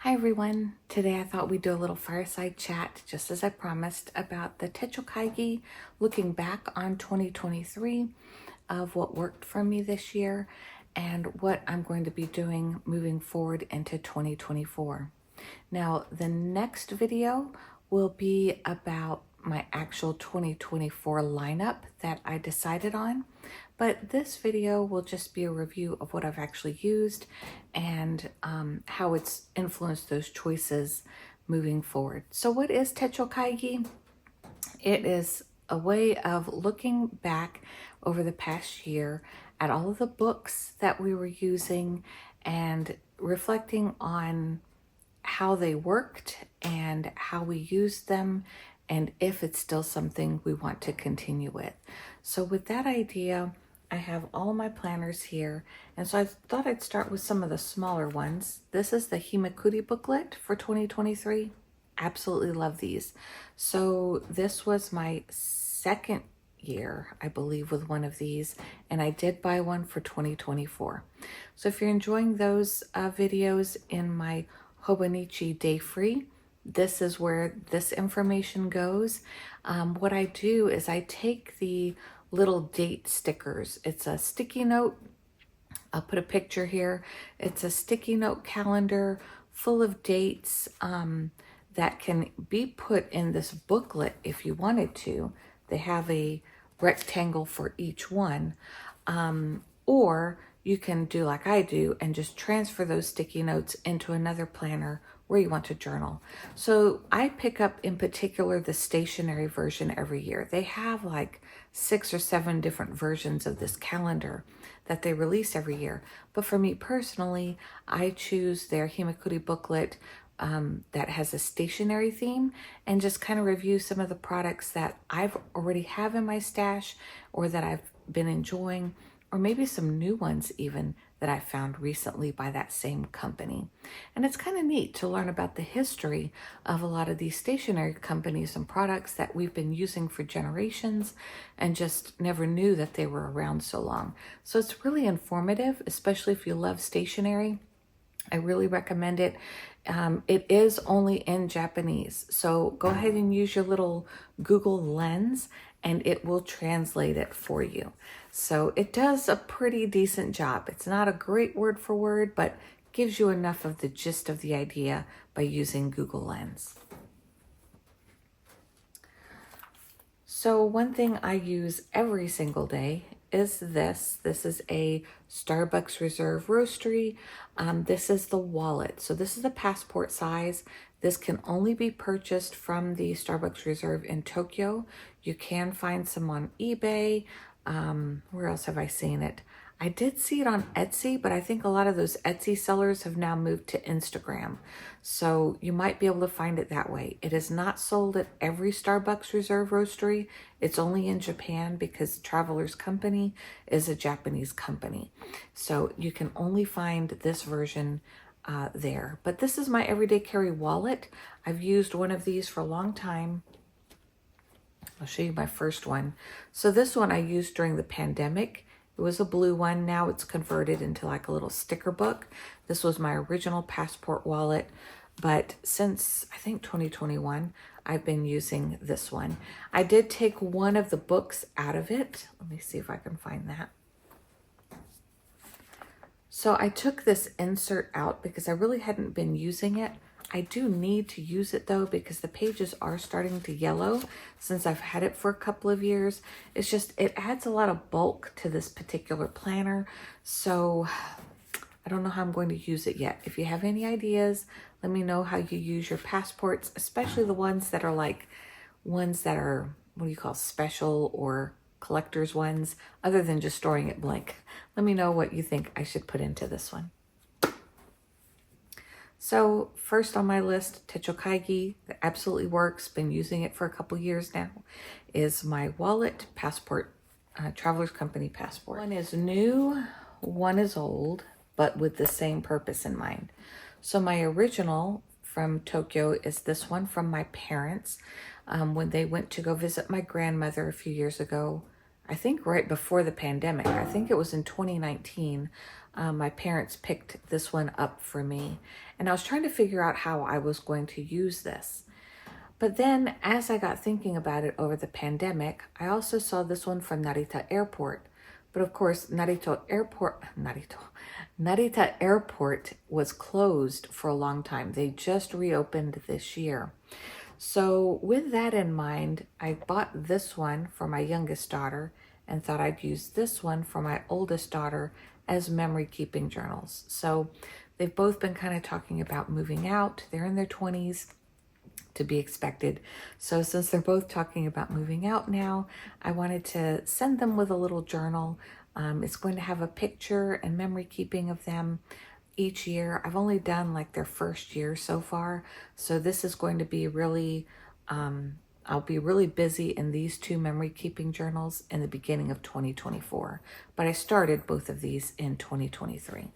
Hi everyone. Today I thought we'd do a little fireside chat, just as I promised, about the Techo Kaigi, looking back on 2023 of what worked for me this year and what I'm going to be doing moving forward into 2024. Now, the next video will be about my actual 2024 lineup that I decided on, but this video will just be a review of what I've actually used and how it's influenced those choices moving forward. So what is Techo Kaigi? It is a way of looking back over the past year at all of the books that we were using and reflecting on how they worked and how we used them and if it's still something we want to continue with. So with that idea, I have all my planners here, and so I thought I'd start with some of the smaller ones. This is the Himekuri booklet for 2023. Absolutely love these. So this was my second year, I believe, with one of these, and I did buy one for 2024. So if you're enjoying those videos in my Hobonichi Day Free, this is where this information goes. What I do is I take the little date stickers. It's a sticky note. I'll put a picture here. It's a sticky note calendar full of dates that can be put in this booklet if you wanted to. They have a rectangle for each one. Or you can do like I do and just transfer those sticky notes into another planner where you want to journal. So I pick up in particular the stationery version every year. They have like 6 or 7 different versions of this calendar that they release every year. But for me personally, I choose their Himekuri booklet that has a stationery theme and just kind of review some of the products that I've already have in my stash or that I've been enjoying, or maybe some new ones even that I found recently by that same company. And it's kind of neat to learn about the history of a lot of these stationery companies and products that we've been using for generations and just never knew that they were around so long. So it's really informative, especially if you love stationery. I really recommend it. It is only in Japanese, so go ahead and use your little Google Lens and it will translate it for you. So it does a pretty decent job. It's not a great word for word, but gives you enough of the gist of the idea by using Google Lens. So one thing I use every single day is this. This is a Starbucks Reserve Roastery. This is the wallet. So this is the passport size. This can only be purchased from the Starbucks Reserve in Tokyo. You can find some on eBay. Where else have I seen it? I did see it on Etsy, but I think a lot of those Etsy sellers have now moved to Instagram. So you might be able to find it that way. It is not sold at every Starbucks Reserve Roastery. It's only in Japan because Traveler's Company is a Japanese company. So you can only find this version there. But this is my everyday carry wallet. I've used one of these for a long time. I'll show you my first one. So this one I used during the pandemic. It was a blue one. Now it's converted into like a little sticker book. This was my original passport wallet, but since I think 2021, I've been using this one. I did take one of the books out of it. Let me see if I can find that. So I took this insert out because I really hadn't been using it. I do need to use it though because the pages are starting to yellow since I've had it for a couple of years. It's just, it adds a lot of bulk to this particular planner. So I don't know how I'm going to use it yet. If you have any ideas, let me know how you use your passports, especially the ones that are like ones that are, what do you call, special or collector's ones, other than just storing it blank. Let me know what you think I should put into this one. So first on my list, Techo Kaigi, that absolutely works, been using it for a couple years now, is my wallet, passport, Traveler's Company passport. One is new, one is old, but with the same purpose in mind. So my original from Tokyo is this one from my parents when they went to go visit my grandmother a few years ago. I think right before the pandemic. I think it was in 2019. My parents picked this one up for me, and I was trying to figure out how I was going to use this. But then as I got thinking about it over the pandemic, I also saw this one from Narita Airport. But of course, Narita Airport was closed for a long time. They just reopened this year. So with that in mind, I bought this one for my youngest daughter and thought I'd use this one for my oldest daughter as memory keeping journals. So they've both been kind of talking about moving out. They're in their 20s, to be expected. So since they're both talking about moving out now, I wanted to send them with a little journal. It's going to have a picture and memory keeping of them each year. I've only done like their first year so far. So this is going to be really, I'll be really busy in these two memory keeping journals in the beginning of 2024. But I started both of these in 2023.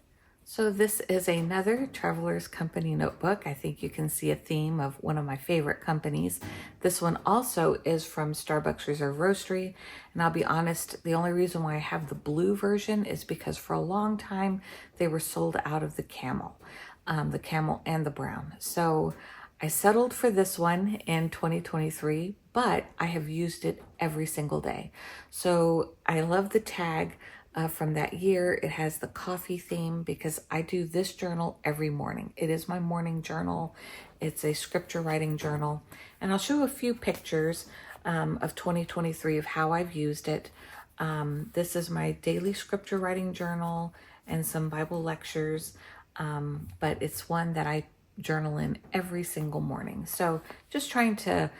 So this is another Traveler's Company notebook. I think you can see a theme of one of my favorite companies. This one also is from Starbucks Reserve Roastery. And I'll be honest, the only reason why I have the blue version is because for a long time they were sold out of the camel and the brown. So I settled for this one in 2023, but I have used it every single day. So I love the tag from that year. It has the coffee theme because I do this journal every morning. It is my morning journal. It's a scripture writing journal. And I'll show a few pictures of 2023 of how I've used it. This is my daily scripture writing journal and some Bible lectures. But it's one that I journal in every single morning. So just trying to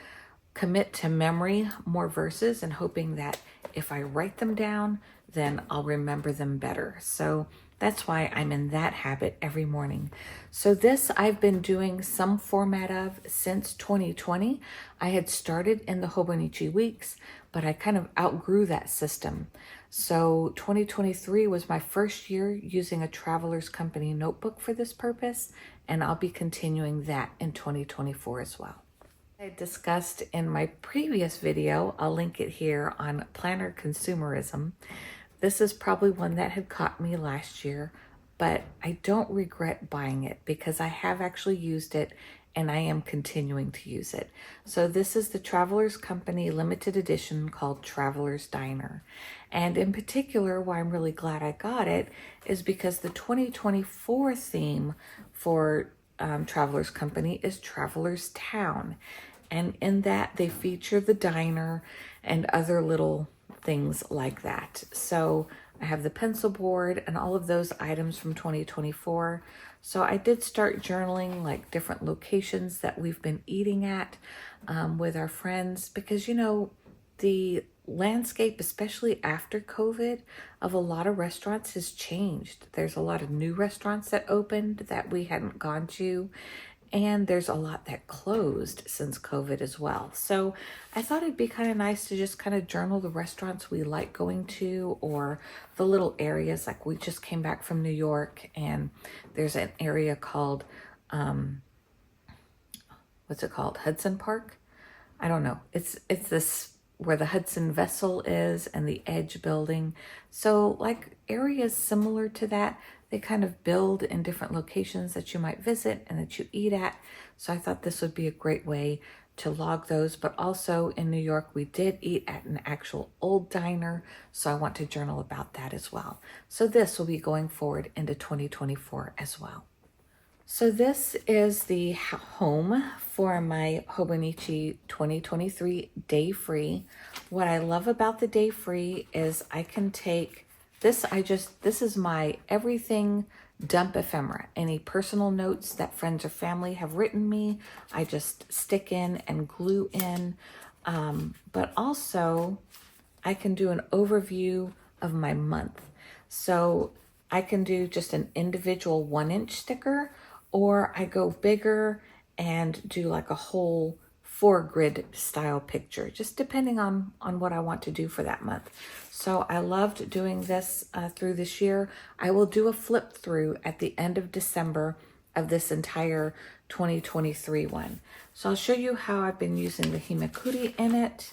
commit to memory more verses and hoping that if I write them down, then I'll remember them better. So that's why I'm in that habit every morning. So this I've been doing some format of since 2020. I had started in the Hobonichi weeks, but I kind of outgrew that system. So 2023 was my first year using a Traveler's Company notebook for this purpose, and I'll be continuing that in 2024 as well. I discussed in my previous video, I'll link it here, on planner consumerism. This is probably one that had caught me last year, but I don't regret buying it because I have actually used it and I am continuing to use it. So this is the Traveler's Company limited edition called Traveler's Diner. And in particular, why I'm really glad I got it is because the 2024 theme for Traveler's Company is Traveler's Town. And in that they feature the diner and other little things like that. So I have the pencil board and all of those items from 2024. So I did start journaling like different locations that we've been eating at with our friends, because you know, the landscape, especially after COVID, of a lot of restaurants has changed. There's a lot of new restaurants that opened that we hadn't gone to, and there's a lot that closed since COVID as well. So I thought it'd be kind of nice to just kind of journal the restaurants we like going to, or the little areas. Like we just came back from New York, and there's an area called, what's it called? Hudson Park? I don't know. It's this where the Hudson Vessel is and the Edge building. So like areas similar to that, they kind of build in different locations that you might visit and that you eat at. So I thought this would be a great way to log those. But also in New York, we did eat at an actual old diner. So I want to journal about that as well. So this will be going forward into 2024 as well. So this is the home for my Hobonichi 2023 Day Free. What I love about the Day Free is I can take this, this is my everything dump ephemera. Any personal notes that friends or family have written me, I just stick in and glue in. But also I can do an overview of my month. So I can do just an individual 1-inch sticker, or I go bigger and do like a whole 4-grid style picture, just depending on what I want to do for that month. So I loved doing this through this year. I will do a flip through at the end of December of this entire 2023 one. So I'll show you how I've been using the Himekuri in it.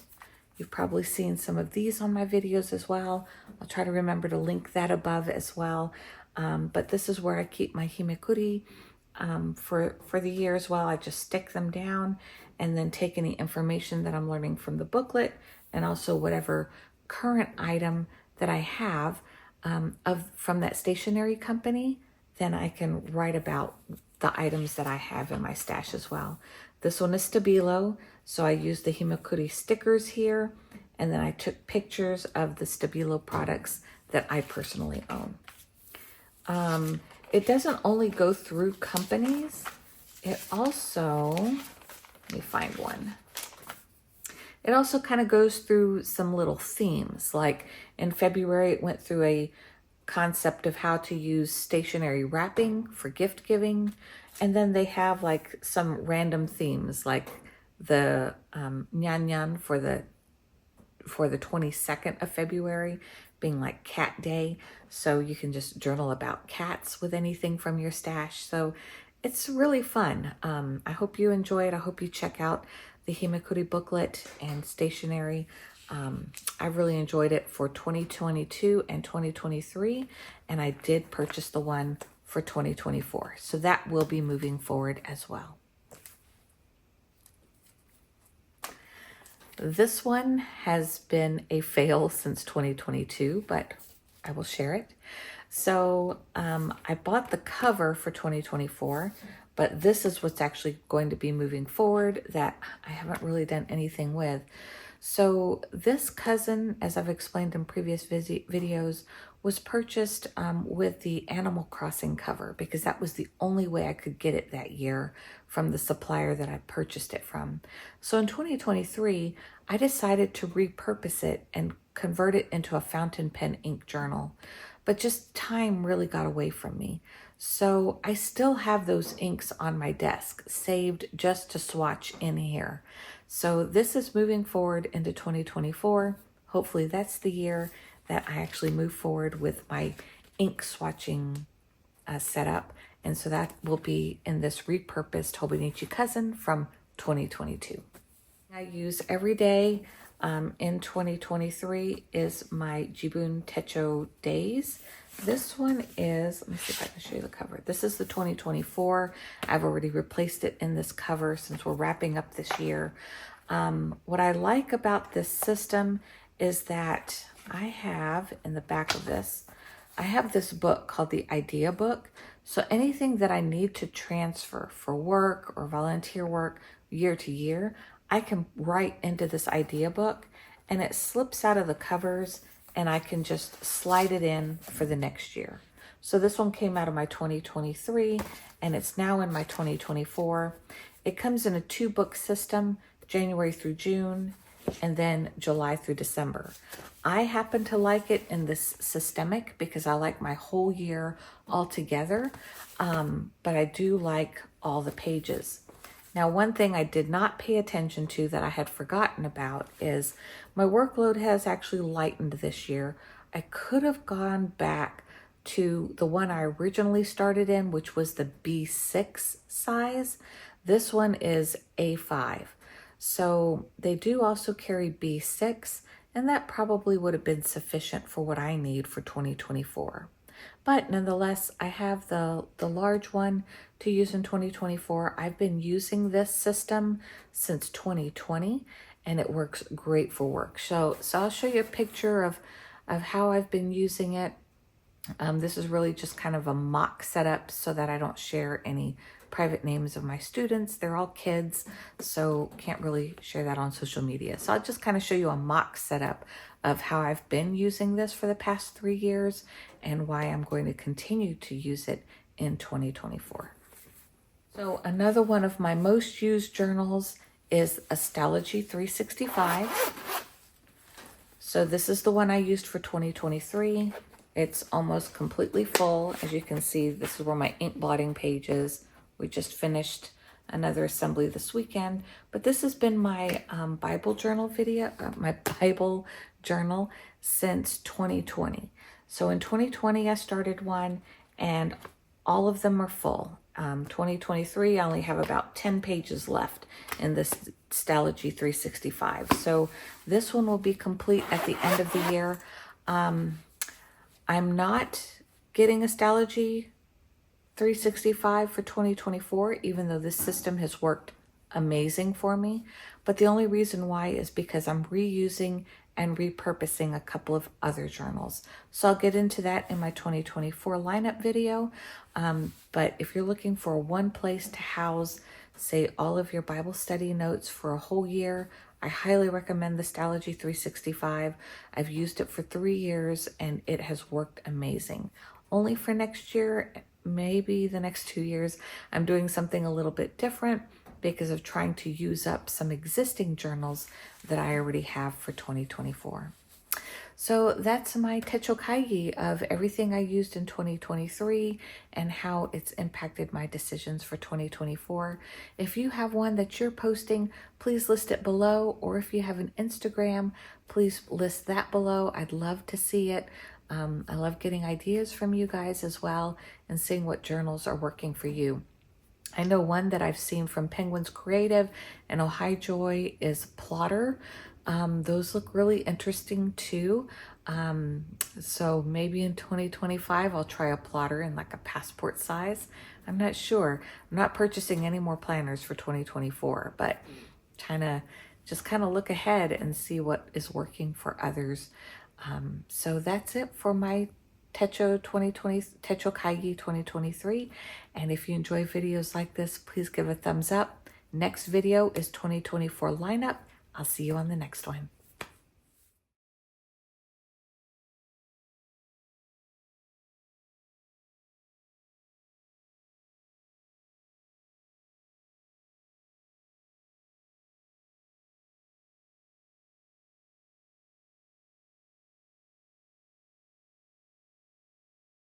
You've probably seen some of these on my videos as well. I'll try to remember to link that above as well. But this is where I keep my Himekuri for the year as well. I just stick them down and then take any information that I'm learning from the booklet and also whatever current item that I have from that stationery company, then I can write about the items that I have in my stash as well. This one is Stabilo, so I used the Himekuri stickers here, and then I took pictures of the Stabilo products that I personally own. It doesn't only go through companies, it also, let me find one. It also kind of goes through some little themes. Like in February, it went through a concept of how to use stationery wrapping for gift giving. And then they have like some random themes, like the nyan nyan for the 22nd of February being like cat day. So you can just journal about cats with anything from your stash. So it's really fun. I hope you enjoy it. I hope you check out the Himekuri booklet and stationery. I really enjoyed it for 2022 and 2023, and I did purchase the one for 2024. So that will be moving forward as well. This one has been a fail since 2022, but I will share it. So I bought the cover for 2024, but this is what's actually going to be moving forward that I haven't really done anything with. So this cousin, as I've explained in previous videos, was purchased with the Animal Crossing cover because that was the only way I could get it that year from the supplier that I purchased it from. So in 2023, I decided to repurpose it and convert it into a fountain pen ink journal. But just time really got away from me. So I still have those inks on my desk saved just to swatch in here. So this is moving forward into 2024. Hopefully that's the year that I actually move forward with my ink swatching setup. And so that will be in this repurposed Hobonichi cousin from 2022. I use every day in 2023 is my Jibun Techo days. This one is, let me see if I can show you the cover. This is the 2024. I've already replaced it in this cover since we're wrapping up this year. What I like about this system is that I have in the back of this, I have this book called the Idea Book. So anything that I need to transfer for work or volunteer work year to year, I can write into this idea book and it slips out of the covers and I can just slide it in for the next year. So this one came out of my 2023 and it's now in my 2024. It comes in a 2-book system, January through June, and then July through December. I happen to like it in this systemic because I like my whole year all together, but I do like all the pages. Now, one thing I did not pay attention to that I had forgotten about is my workload has actually lightened this year. I could have gone back to the one I originally started in, which was the B6 size. This one is A5. So they do also carry B6, and that probably would have been sufficient for what I need for 2024. But nonetheless, I have the large one to use in 2024. I've been using this system since 2020, and it works great for work. So I'll show you a picture of how I've been using it. This is really just kind of a mock setup so that I don't share any private names of my students. They're all kids, so can't really share that on social media. So I'll just kind of show you a mock setup of how I've been using this for the past 3 years and why I'm going to continue to use it in 2024. So another one of my most used journals is Astrology 365. So this is the one I used for 2023. It's almost completely full. As you can see, this is where my ink blotting page is. We just finished another assembly this weekend, but this has been my Bible journal my Bible journal since 2020. So in 2020, I started one and all of them are full. 2023, I only have about 10 pages left in this Stalogy 365. So this one will be complete at the end of the year. I'm not getting a Stalogy 365 for 2024, even though this system has worked amazing for me. But the only reason why is because I'm reusing and repurposing a couple of other journals. So I'll get into that in my 2024 lineup video. But if you're looking for one place to house, say, all of your Bible study notes for a whole year, I highly recommend the Stalogy 365. I've used it for 3 years and it has worked amazing. Only for next year, maybe the next 2 years, I'm doing something a little bit different because of trying to use up some existing journals that I already have for 2024. So that's my Techo Kaigi of everything I used in 2023 and how it's impacted my decisions for 2024. If you have one that you're posting, please list it below. Or if you have an Instagram, please list that below. I'd love to see it. I love getting ideas from you guys as well and seeing what journals are working for you. I know one that I've seen from Penguins Creative and Oh Hi Joy is Plotter. Those look really interesting too. So maybe in 2025, I'll try a plotter in like a passport size. I'm not sure. I'm not purchasing any more planners for 2024, but trying to just kind of look ahead and see what is working for others. So that's it for my Techo Kaigi 2023. And if you enjoy videos like this, please give a thumbs up. Next video is 2024 lineup. I'll see you on the next one.